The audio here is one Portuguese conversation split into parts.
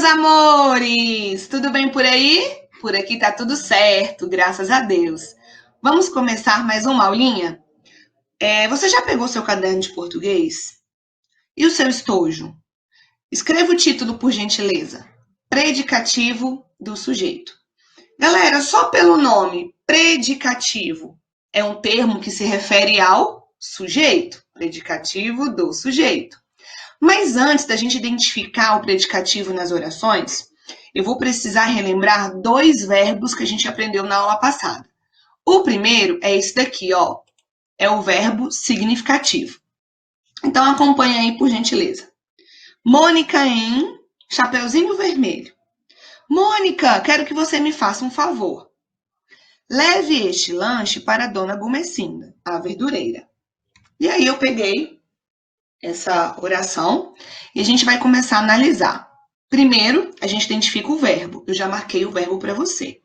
amores! Tudo bem por aí? Por aqui tá tudo certo, graças a Deus. Vamos começar mais uma aulinha? Você já pegou seu caderno de português? E o seu estojo? Escreva o título, por gentileza. Predicativo do sujeito. Galera, só pelo nome, predicativo, é um termo que se refere ao sujeito. Predicativo do sujeito. Mas antes da gente identificar o predicativo nas orações, eu vou precisar relembrar dois verbos que a gente aprendeu na aula passada. O primeiro é esse daqui, ó. É o verbo significativo. Então acompanha aí, por gentileza. Mônica em Chapeuzinho Vermelho. Mônica, quero que você me faça um favor. Leve este lanche para a dona Gumecinda, a verdureira. E aí eu peguei essa oração e a gente vai começar a analisar. Primeiro, a gente identifica o verbo. Eu já marquei o verbo para você.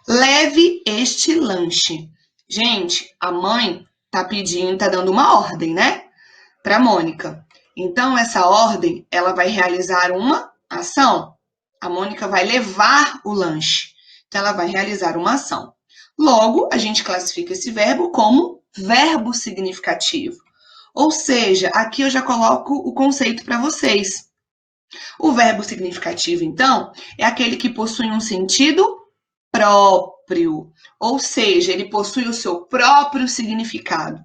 Leve este lanche. Gente, a mãe tá pedindo, tá dando uma ordem, né? Para Mônica. Então, essa ordem, ela vai realizar uma ação. A Mônica vai levar o lanche. Então, ela vai realizar uma ação. Logo, a gente classifica esse verbo como verbo significativo. Ou seja, aqui eu já coloco o conceito para vocês. O verbo significativo, então, é aquele que possui um sentido próprio, ou seja, ele possui o seu próprio significado.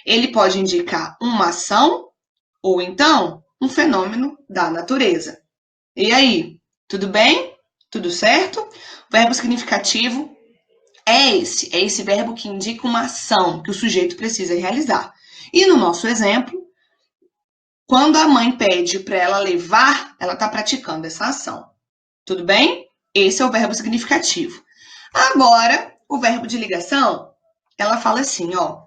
Ele pode indicar uma ação ou então um fenômeno da natureza. E aí, tudo bem? Tudo certo? O verbo significativo é esse verbo que indica uma ação que o sujeito precisa realizar. E no nosso exemplo, quando a mãe pede para ela levar, ela está praticando essa ação. Tudo bem? Esse é o verbo significativo. Agora, o verbo de ligação, ela fala assim, ó.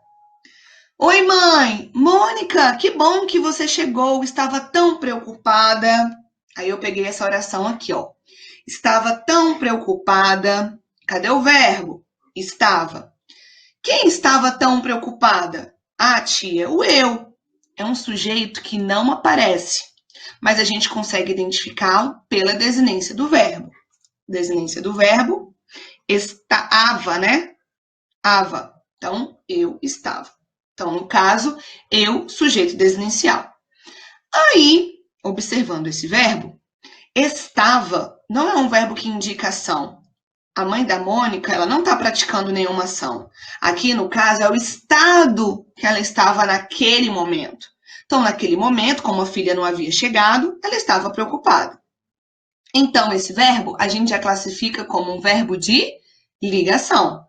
Oi, mãe! Mônica, que bom que você chegou, estava tão preocupada. Aí eu peguei essa oração aqui, ó. Estava tão preocupada. Cadê o verbo? Estava. Quem estava tão preocupada? Ah, tia, o eu. É um sujeito que não aparece, mas a gente consegue identificá-lo pela desinência do verbo. Desinência do verbo, estava, né? Ava. Então, eu estava. Então, no caso, eu, sujeito desinencial. Aí, observando esse verbo, estava não é um verbo que indica ação. A mãe da Mônica, ela não está praticando nenhuma ação. Aqui, no caso, é o estado que ela estava naquele momento. Então, naquele momento, como a filha não havia chegado, ela estava preocupada. Então, esse verbo a gente já classifica como um verbo de ligação.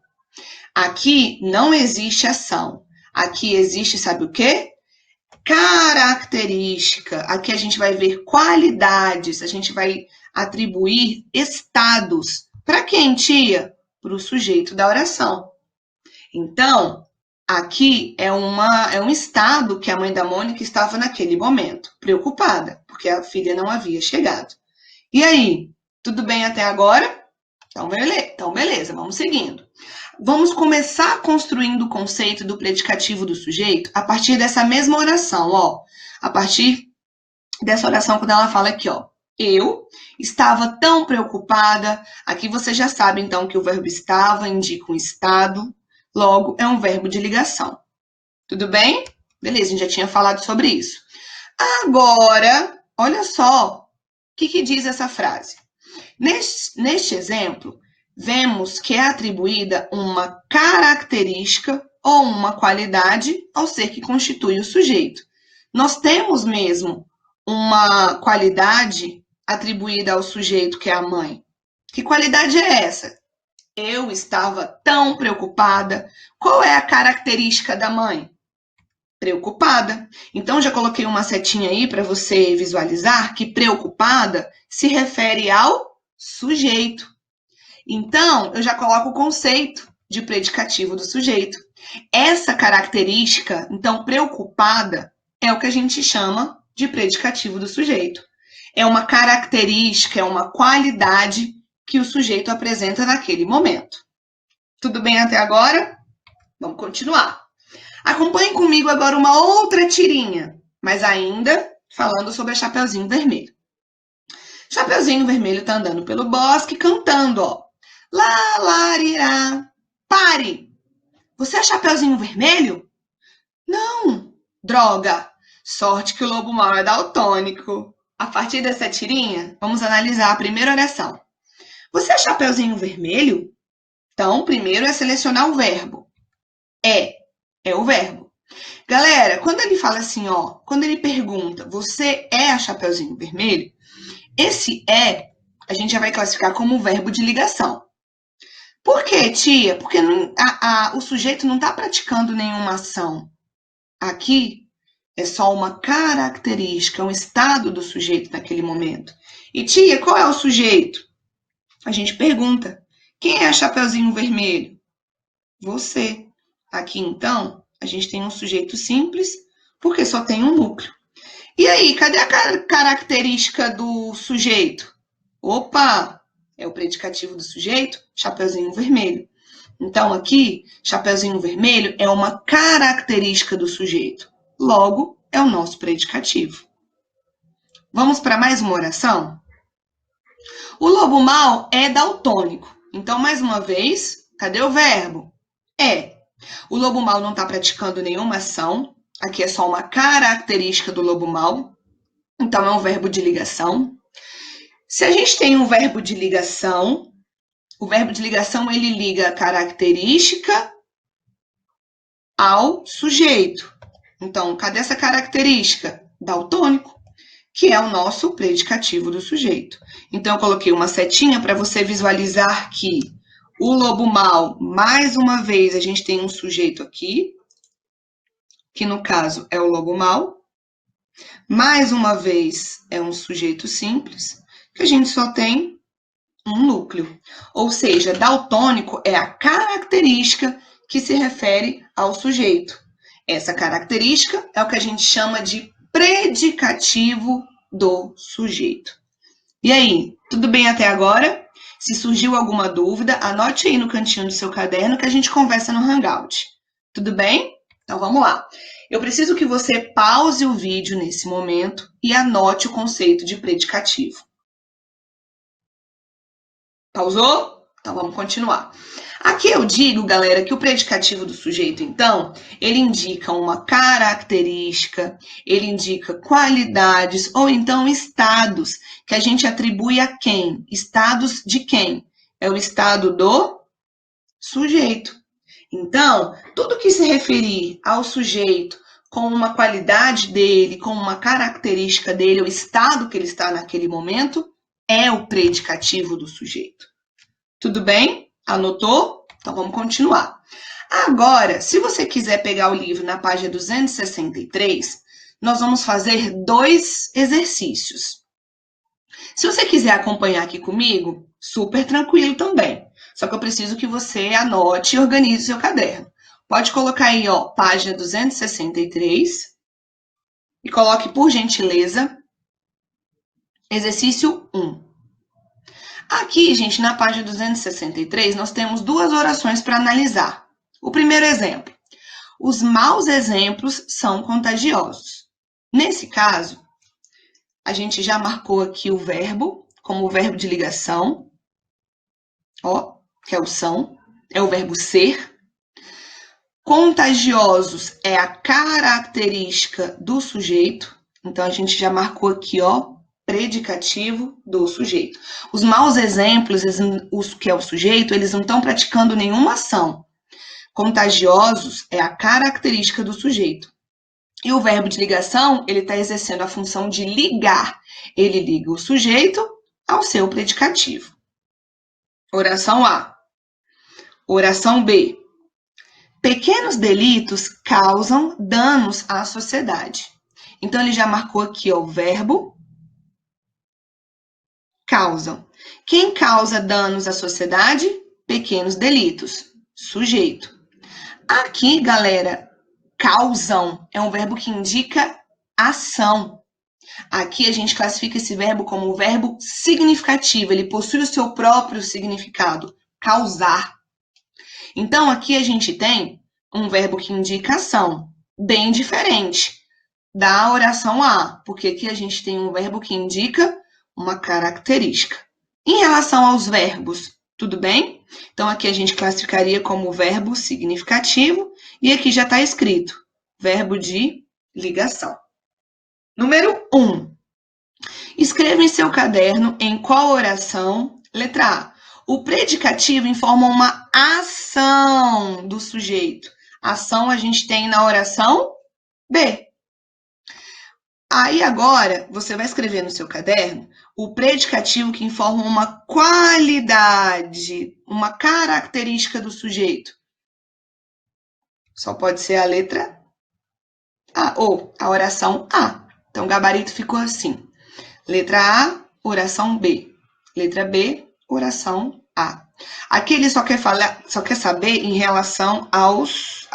Aqui não existe ação. Aqui existe, sabe o quê? Característica. Aqui a gente vai ver qualidades, a gente vai atribuir estados. Para quem, tia? Para o sujeito da oração. Então, aqui é um estado que a mãe da Mônica estava naquele momento, preocupada, porque a filha não havia chegado. E aí, tudo bem até agora? Então, beleza, vamos seguindo. Vamos começar construindo o conceito do predicativo do sujeito a partir dessa mesma oração, ó. A partir dessa oração, quando ela fala aqui, ó. Eu estava tão preocupada. Aqui você já sabe, então, que o verbo estava indica um estado. Logo, é um verbo de ligação. Tudo bem? Beleza, a gente já tinha falado sobre isso. Agora, olha só o que diz essa frase. Neste exemplo, vemos que é atribuída uma característica ou uma qualidade ao ser que constitui o sujeito. Nós temos mesmo uma qualidade atribuída ao sujeito, que é a mãe. Que qualidade é essa? Eu estava tão preocupada. Qual é a característica da mãe? Preocupada. Então, já coloquei uma setinha aí para você visualizar que preocupada se refere ao sujeito. Então, eu já coloco o conceito de predicativo do sujeito. Essa característica, então, preocupada, é o que a gente chama de predicativo do sujeito. É uma característica, é uma qualidade que o sujeito apresenta naquele momento. Tudo bem até agora? Vamos continuar. Acompanhe comigo agora uma outra tirinha, mas ainda falando sobre a Chapeuzinho Vermelho. Chapeuzinho Vermelho tá andando pelo bosque cantando, ó. Lá, larirá. Pare! Você é Chapeuzinho Vermelho? Não! Droga! Sorte que o lobo mau é daltônico. A partir dessa tirinha, vamos analisar a primeira oração. Você é Chapeuzinho Vermelho? Então, primeiro é selecionar o verbo. É o verbo. Galera, quando ele fala assim, ó, quando ele pergunta, você é a Chapeuzinho Vermelho? Esse a gente já vai classificar como verbo de ligação. Por quê, tia? Porque o sujeito não está praticando nenhuma ação. Aqui é só uma característica, um estado do sujeito naquele momento. E, tia, qual é o sujeito? A gente pergunta, quem é a Chapeuzinho Vermelho? Você. Aqui, então, a gente tem um sujeito simples, porque só tem um núcleo. E aí, cadê a característica do sujeito? Opa! É o predicativo do sujeito, Chapeuzinho Vermelho. Então, aqui, Chapeuzinho Vermelho é uma característica do sujeito. Logo, é o nosso predicativo. Vamos para mais uma oração? O lobo mau é daltônico. Então, mais uma vez, cadê o verbo? É. O lobo mau não está praticando nenhuma ação. Aqui é só uma característica do lobo mau. Então, é um verbo de ligação. Se a gente tem um verbo de ligação, o verbo de ligação ele liga a característica ao sujeito. Então, cadê essa característica? Daltônico, que é o nosso predicativo do sujeito. Então, eu coloquei uma setinha para você visualizar que o lobo mau, mais uma vez, a gente tem um sujeito aqui, que no caso é o lobo mau. Mais uma vez, é um sujeito simples, que a gente só tem um núcleo. Ou seja, daltônico é a característica que se refere ao sujeito. Essa característica é o que a gente chama de predicativo do sujeito. E aí, tudo bem até agora? Se surgiu alguma dúvida, anote aí no cantinho do seu caderno que a gente conversa no Hangout. Tudo bem? Então vamos lá. Eu preciso que você pause o vídeo nesse momento e anote o conceito de predicativo. Pausou? Então vamos continuar. Aqui eu digo, galera, que o predicativo do sujeito, então, ele indica uma característica, ele indica qualidades ou então estados que a gente atribui a quem? Estados de quem? É o estado do sujeito. Então, tudo que se referir ao sujeito com uma qualidade dele, com uma característica dele, o estado que ele está naquele momento, é o predicativo do sujeito. Tudo bem? Anotou? Então vamos continuar. Agora, se você quiser pegar o livro na página 263, nós vamos fazer 2 exercícios. Se você quiser acompanhar aqui comigo, super tranquilo também. Só que eu preciso que você anote e organize o seu caderno. Pode colocar aí, ó, página 263 e coloque, por gentileza, exercício 1. Aqui, gente, na página 263, nós temos 2 orações para analisar. O primeiro exemplo. Os maus exemplos são contagiosos. Nesse caso, a gente já marcou aqui o verbo, como o verbo de ligação, ó, que é o são, é o verbo ser. Contagiosos é a característica do sujeito, então a gente já marcou aqui, ó, predicativo do sujeito. Os maus exemplos, os que é o sujeito, eles não estão praticando nenhuma ação. Contagiosos é a característica do sujeito. E o verbo de ligação, ele está exercendo a função de ligar. Ele liga o sujeito ao seu predicativo. Oração A. Oração B. Pequenos delitos causam danos à sociedade. Então, ele já marcou aqui, ó, o verbo causam. Quem causa danos à sociedade? Pequenos delitos. Sujeito. Aqui, galera, causam é um verbo que indica ação. Aqui a gente classifica esse verbo como um verbo significativo. Ele possui o seu próprio significado, causar. Então, aqui a gente tem um verbo que indica ação, bem diferente da oração A, porque aqui a gente tem um verbo que indica uma característica. Em relação aos verbos, tudo bem? Então, aqui a gente classificaria como verbo significativo e aqui já está escrito verbo de ligação. Número 1. Escreva em seu caderno em qual oração, letra A, o predicativo informa uma ação do sujeito. Ação a gente tem na oração B. Aí agora, você vai escrever no seu caderno o predicativo que informa uma qualidade, uma característica do sujeito. Só pode ser a letra A, ou a oração A. Então, o gabarito ficou assim. Letra A, oração B. Letra B, oração A. Aqui ele só quer saber em relação aos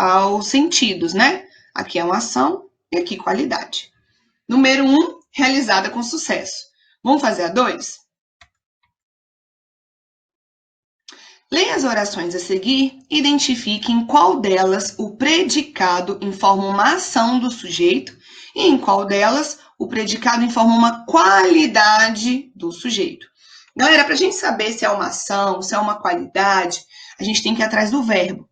sentidos, né? Aqui é uma ação e aqui qualidade. Número 1, realizada com sucesso. Vamos fazer a 2? Leia as orações a seguir e identifique em qual delas o predicado informa uma ação do sujeito e em qual delas o predicado informa uma qualidade do sujeito. Galera, para a gente saber se é uma ação, se é uma qualidade, a gente tem que ir atrás do verbo.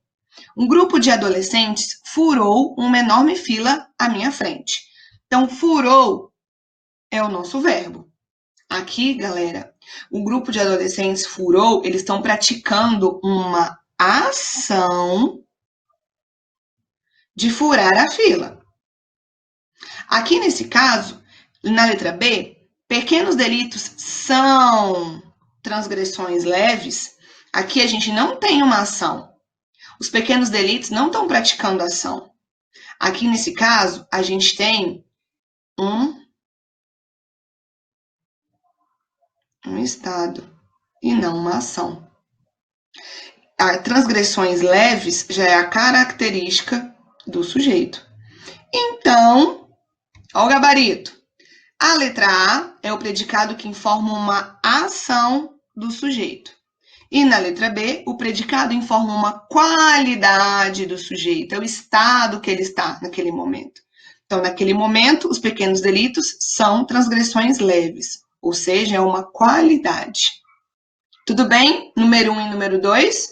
Um grupo de adolescentes furou uma enorme fila à minha frente. Então, furou é o nosso verbo. Aqui, galera, o grupo de adolescentes furou, eles estão praticando uma ação de furar a fila. Aqui, nesse caso, na letra B, pequenos delitos são transgressões leves. Aqui a gente não tem uma ação. Os pequenos delitos não estão praticando ação. Aqui, nesse caso, a gente tem um estado e não uma ação. As transgressões leves já é a característica do sujeito. Então, olha o gabarito. A letra A é o predicado que informa uma ação do sujeito. E na letra B, o predicado informa uma qualidade do sujeito, é o estado que ele está naquele momento. Então, naquele momento, os pequenos delitos são transgressões leves, ou seja, é uma qualidade. Tudo bem? Número 1 e número 2?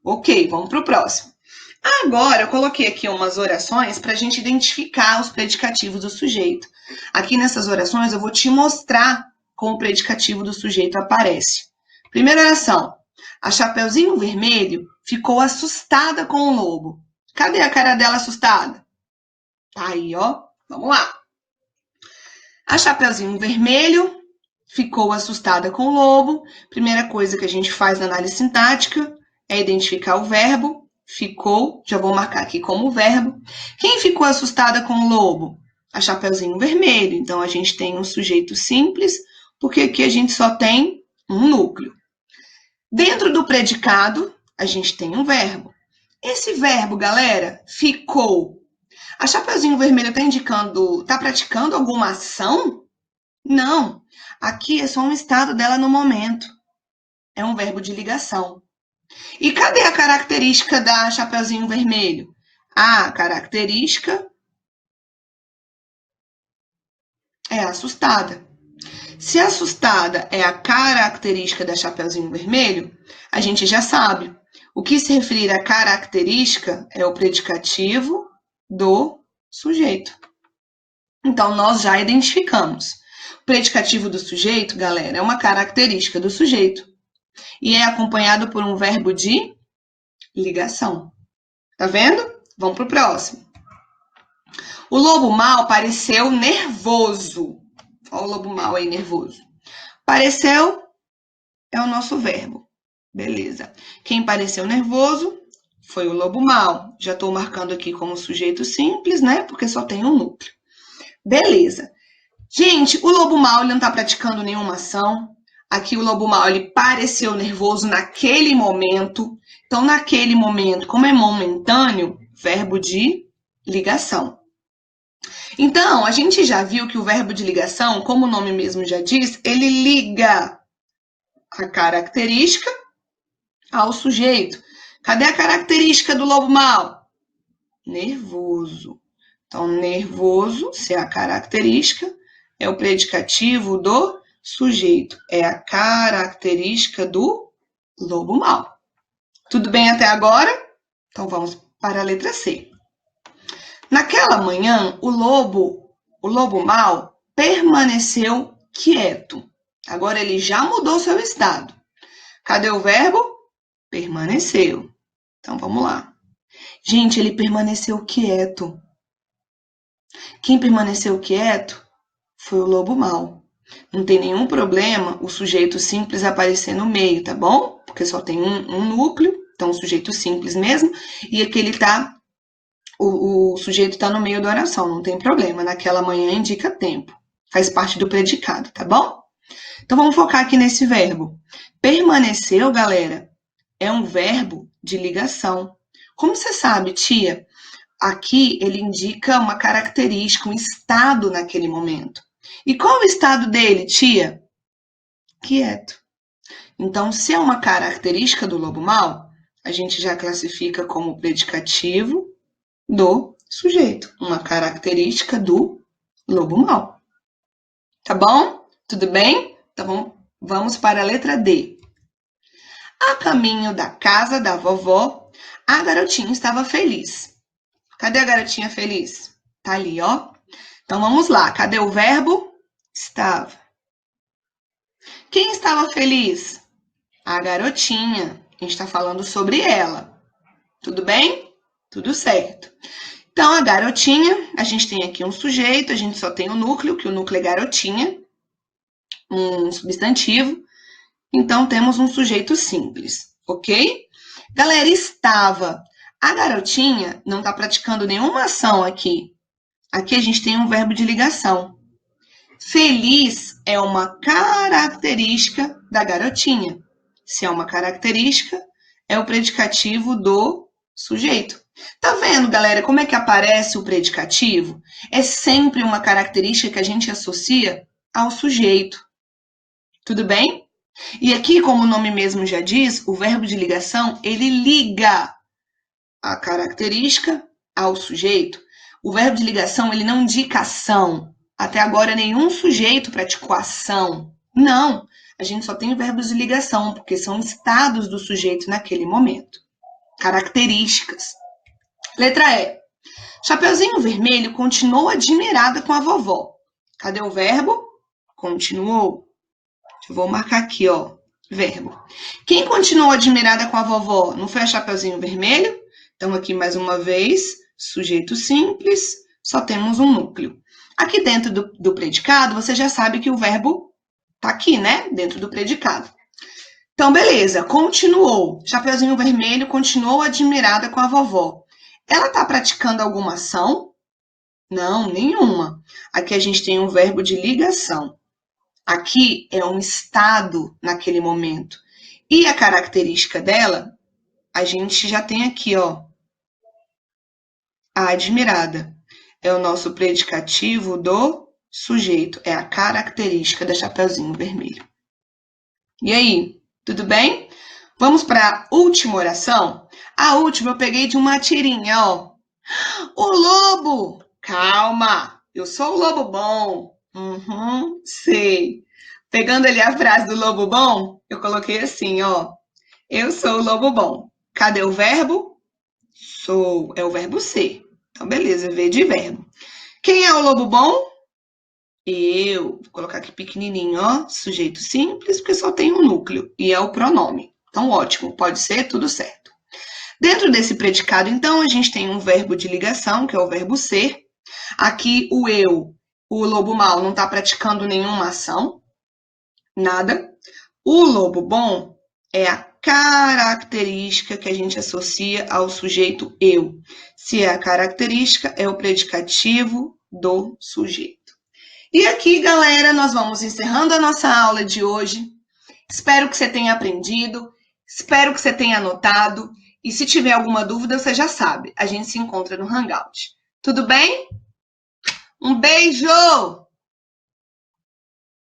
Ok, vamos para o próximo. Agora, eu coloquei aqui umas orações para a gente identificar os predicativos do sujeito. Aqui nessas orações, eu vou te mostrar como o predicativo do sujeito aparece. Primeira oração. A Chapeuzinho Vermelho ficou assustada com o lobo. Cadê a cara dela assustada? Tá aí, ó. Vamos lá. A Chapeuzinho Vermelho ficou assustada com o lobo. Primeira coisa que a gente faz na análise sintática é identificar o verbo. Ficou, já vou marcar aqui como verbo. Quem ficou assustada com o lobo? A Chapeuzinho Vermelho. Então, a gente tem um sujeito simples, porque aqui a gente só tem um núcleo. Dentro do predicado, a gente tem um verbo. Esse verbo, galera, ficou. A Chapeuzinho Vermelho está praticando alguma ação? Não. Aqui é só um estado dela no momento. É um verbo de ligação. E cadê a característica da Chapeuzinho Vermelho? A característica é assustada. Se assustada é a característica da Chapeuzinho Vermelho, a gente já sabe. O que se referir à característica é o predicativo do sujeito. Então, nós já identificamos. O predicativo do sujeito, galera, é uma característica do sujeito. E é acompanhado por um verbo de ligação. Tá vendo? Vamos para o próximo. O lobo mau pareceu nervoso. Olha o lobo mau aí, nervoso. Pareceu é o nosso verbo. Beleza. Quem pareceu nervoso foi o lobo mau. Já estou marcando aqui como sujeito simples, né? Porque só tem um núcleo. Beleza. Gente, o lobo mau ele não está praticando nenhuma ação. Aqui o lobo mau ele pareceu nervoso naquele momento. Então, naquele momento, como é momentâneo, verbo de ligação. Então, a gente já viu que o verbo de ligação, como o nome mesmo já diz, ele liga a característica ao sujeito. Cadê a característica do lobo mau? Nervoso. Então, nervoso, se é a característica, é o predicativo do sujeito é a característica do lobo mau. Tudo bem até agora? Então vamos para a letra C. Naquela manhã, o lobo mau, permaneceu quieto. Agora ele já mudou seu estado. Cadê o verbo? Permaneceu. Então vamos lá. Gente, ele permaneceu quieto. Quem permaneceu quieto foi o lobo mau. Não tem nenhum problema o sujeito simples aparecer no meio, tá bom? Porque só tem um núcleo, então o sujeito simples mesmo, e aqui ele tá, o sujeito está no meio da oração, não tem problema. Naquela manhã indica tempo, faz parte do predicado, tá bom? Então vamos focar aqui nesse verbo. Permaneceu, galera, é um verbo de ligação. Como você sabe, tia? Aqui ele indica uma característica, um estado naquele momento. E qual é o estado dele, tia? Quieto. Então, se é uma característica do lobo mau, a gente já classifica como predicativo do sujeito. Uma característica do lobo mau. Tá bom? Tudo bem? Então, vamos para a letra D. A caminho da casa da vovó, a garotinha estava feliz. Cadê a garotinha feliz? Tá ali, ó. Então, vamos lá. Cadê o verbo? Estava. Quem estava feliz? A garotinha. A gente está falando sobre ela. Tudo bem? Tudo certo. Então, a garotinha, a gente tem aqui um sujeito, a gente só tem o núcleo, que o núcleo é garotinha, um substantivo. Então, temos um sujeito simples, ok? Galera, estava. A garotinha não está praticando nenhuma ação aqui. Aqui a gente tem um verbo de ligação. Feliz é uma característica da garotinha. Se é uma característica, é o predicativo do sujeito. Tá vendo, galera, como é que aparece o predicativo? É sempre uma característica que a gente associa ao sujeito. Tudo bem? E aqui, como o nome mesmo já diz, o verbo de ligação, ele liga a característica ao sujeito. O verbo de ligação, ele não indica ação. Até agora, nenhum sujeito praticou ação. Não, a gente só tem verbos de ligação, porque são estados do sujeito naquele momento. Características. Letra E. Chapeuzinho Vermelho continuou admirada com a vovó. Cadê o verbo? Continuou. Eu vou marcar aqui, ó, verbo. Quem continuou admirada com a vovó? Não foi a Chapeuzinho Vermelho? Então, aqui mais uma vez, sujeito simples, só temos um núcleo. Aqui dentro do predicado, você já sabe que o verbo tá aqui, né? Dentro do predicado. Então, beleza, continuou. Chapeuzinho Vermelho continuou admirada com a vovó. Ela tá praticando alguma ação? Não, nenhuma. Aqui a gente tem um verbo de ligação. Aqui é um estado naquele momento. E a característica dela, a gente já tem aqui, ó. A admirada. É o nosso predicativo do sujeito. É a característica da Chapeuzinho Vermelho. E aí, tudo bem? Vamos para a última oração? A última eu peguei de uma tirinha, ó. O lobo! Calma! Eu sou o lobo bom. Sei. Pegando ali a frase do lobo bom, eu coloquei assim, ó. Eu sou o lobo bom. Cadê o verbo? Sou. É o verbo ser. Então, beleza, V de verbo. Quem é o lobo bom? Eu. Vou colocar aqui pequenininho, ó. Sujeito simples, porque só tem um núcleo. E é o pronome. Então, ótimo. Pode ser, tudo certo. Dentro desse predicado, então, a gente tem um verbo de ligação, que é o verbo ser. Aqui, o eu, o lobo mau, não está praticando nenhuma ação. Nada. O lobo bom é a característica que a gente associa ao sujeito eu. Se é a característica, é o predicativo do sujeito. E aqui, galera, nós vamos encerrando a nossa aula de hoje. Espero que você tenha aprendido, espero que você tenha anotado. E se tiver alguma dúvida, você já sabe, a gente se encontra no Hangout. Tudo bem? Um beijo!